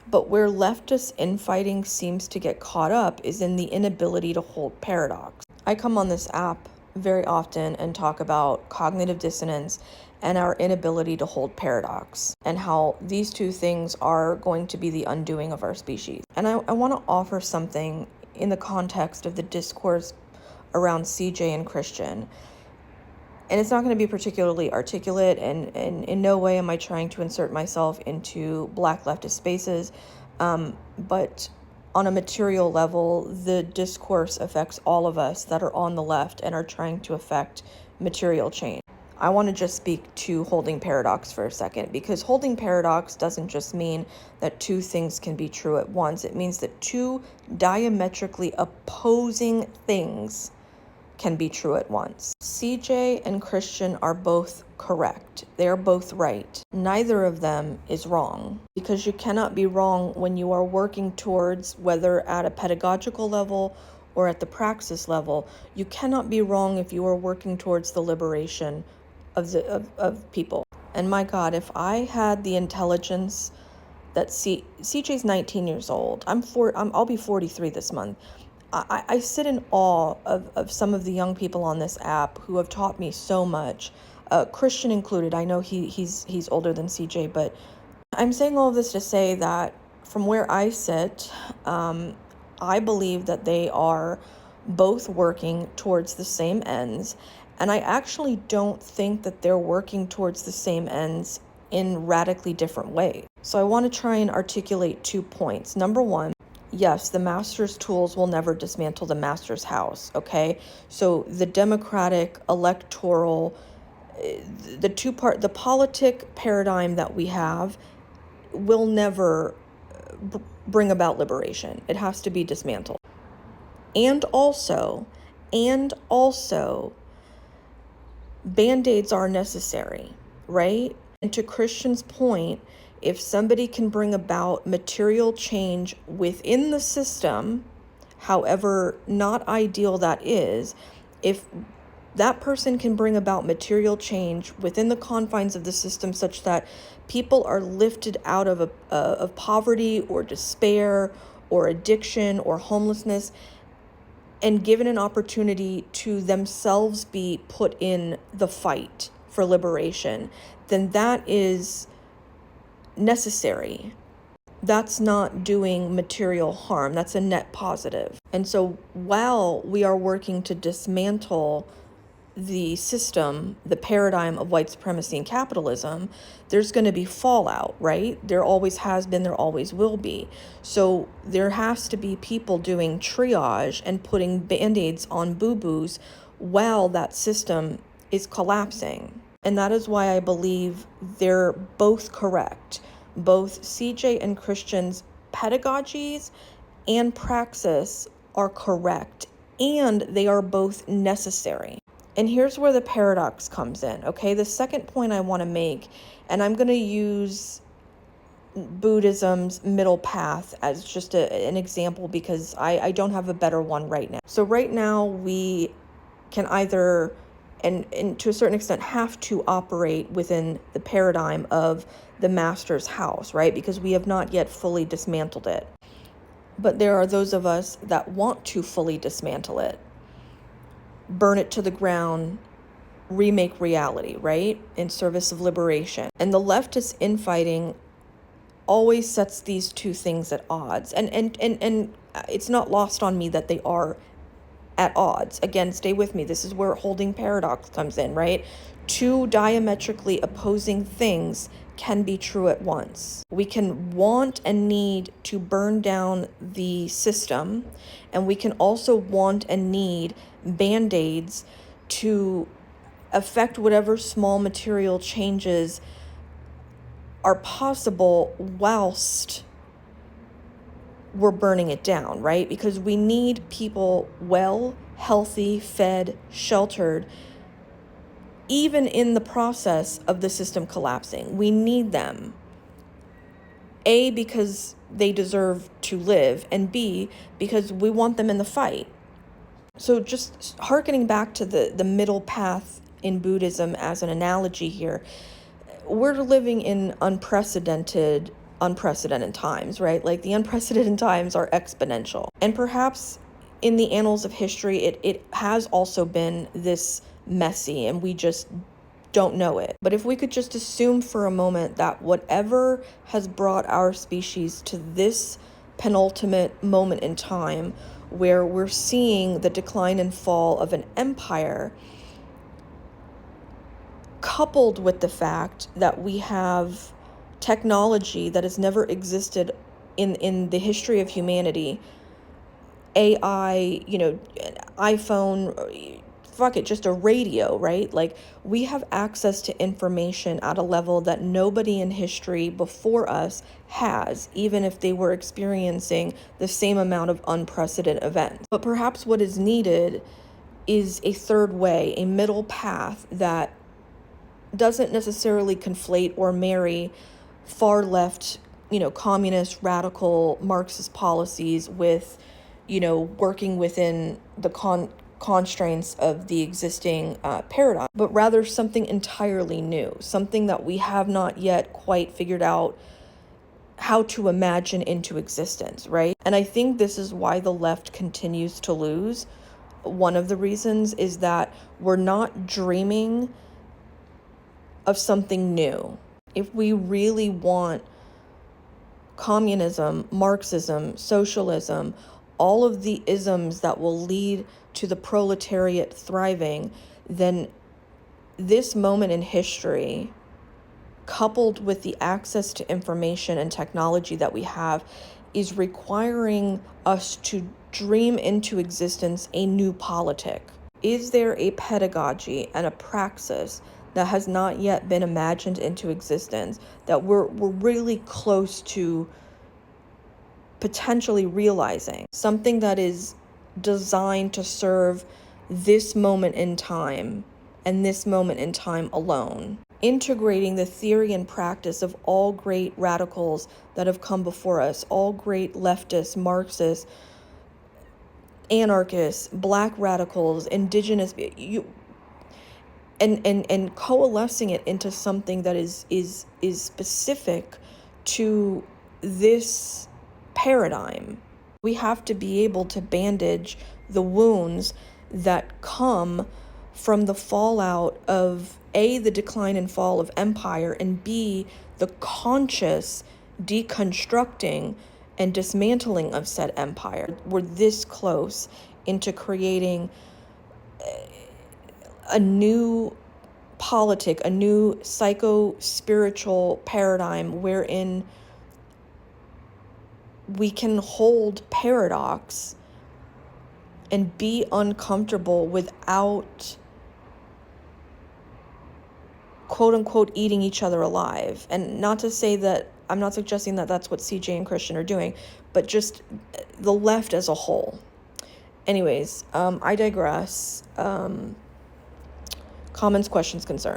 But where leftist infighting seems to get caught up is in the inability to hold paradox. I come on this app very often and talk about cognitive dissonance and our inability to hold paradox, and how these two things are going to be the undoing of our species. And I want to offer something in the context of the discourse around CJ and Christian. And it's not going to be particularly articulate, and in no way am I trying to insert myself into Black leftist spaces. But on a material level, the discourse affects all of us that are on the left and are trying to affect material change. I want to just speak to holding paradox for a second, because holding paradox doesn't just mean that two things can be true at once. It means that two diametrically opposing things can be true at once. CJ and Christian are both correct. They are both right. Neither of them is wrong, because you cannot be wrong when you are working towards, whether at a pedagogical level or at the praxis level, you cannot be wrong if you are working towards the liberation of people. And my God, if I had the intelligence that CJ's 19 years old. I'll be 43 this month. I sit in awe of some of the young people on this app who have taught me so much, Christian included. I know he's older than CJ, but I'm saying all of this to say that from where I sit, I believe that they are both working towards the same ends, and I actually don't think that they're working towards the same ends in radically different ways. So I want to try and articulate 2 points. Number one, yes, the master's tools will never dismantle the master's house, okay? So the democratic electoral, the politic paradigm that we have will never bring about liberation. It has to be dismantled. And also, Band-Aids are necessary, right? And to Christian's point, if somebody can bring about material change within the system, however not ideal that is, if that person can bring about material change within the confines of the system such that people are lifted out of poverty or despair or addiction or homelessness, and given an opportunity to themselves be put in the fight for liberation, then that is necessary. That's not doing material harm. That's a net positive. And so while we are working to dismantle the system, the paradigm of white supremacy and capitalism, there's going to be fallout, right? There always has been, there always will be. So there has to be people doing triage and putting Band-Aids on boo-boos while that system is collapsing. And that is why I believe they're both correct. Both CJ and Christian's pedagogies and praxis are correct, and they are both necessary. And here's where the paradox comes in, okay? The second point I want to make, and I'm going to use Buddhism's middle path as just an example, because I don't have a better one right now. So right now we can either, and to a certain extent have to operate within the paradigm of the master's house, right? Because we have not yet fully dismantled it. But there are those of us that want to fully dismantle it, burn it to the ground, remake reality, right? In service of liberation. And the leftist infighting always sets these two things at odds. And it's not lost on me that they are at odds. Again, stay with me. This is where holding paradox comes in, right? Two diametrically opposing things can be true at once. We can want and need to burn down the system, and we can also want and need Band-Aids to affect whatever small material changes are possible whilst we're burning it down, right? Because we need people well, healthy, fed, sheltered, even in the process of the system collapsing. We need them. A, because they deserve to live, and B, because we want them in the fight. So just hearkening back to the middle path in Buddhism as an analogy here, we're living in unprecedented unprecedented times, right? Like the unprecedented times are exponential. And perhaps in the annals of history, it has also been this messy and we just don't know it. But if we could just assume for a moment that whatever has brought our species to this penultimate moment in time where we're seeing the decline and fall of an empire, coupled with the fact that we have technology that has never existed in the history of humanity, AI, an iPhone, fuck it, just a radio, right? Like we have access to information at a level that nobody in history before us has, even if they were experiencing the same amount of unprecedented events. But perhaps what is needed is a third way, a middle path that doesn't necessarily conflate or marry far left, communist, radical, Marxist policies with, working within the constraints of the existing paradigm, but rather something entirely new, something that we have not yet quite figured out how to imagine into existence, right? And I think this is why the left continues to lose. One of the reasons is that we're not dreaming of something new. If we really want communism, Marxism, socialism, all of the isms that will lead to the proletariat thriving, then this moment in history, coupled with the access to information and technology that we have, is requiring us to dream into existence a new politic. Is there a pedagogy and a praxis that has not yet been imagined into existence that we're really close to potentially realizing? Something that is designed to serve this moment in time and this moment in time alone. Integrating the theory and practice of all great radicals that have come before us, all great leftists, Marxists, anarchists, black radicals, indigenous, and coalescing it into something that is specific to this paradigm. We have to be able to bandage the wounds that come from the fallout of A, the decline and fall of empire, and B, the conscious deconstructing and dismantling of said empire. We're this close into creating a new politic, a new psycho-spiritual paradigm wherein we can hold paradox and be uncomfortable without quote-unquote eating each other alive. And not to say that, I'm not suggesting that that's what CJ and Christian are doing, but just the left as a whole. Anyways, I digress. Comments, questions, concerns?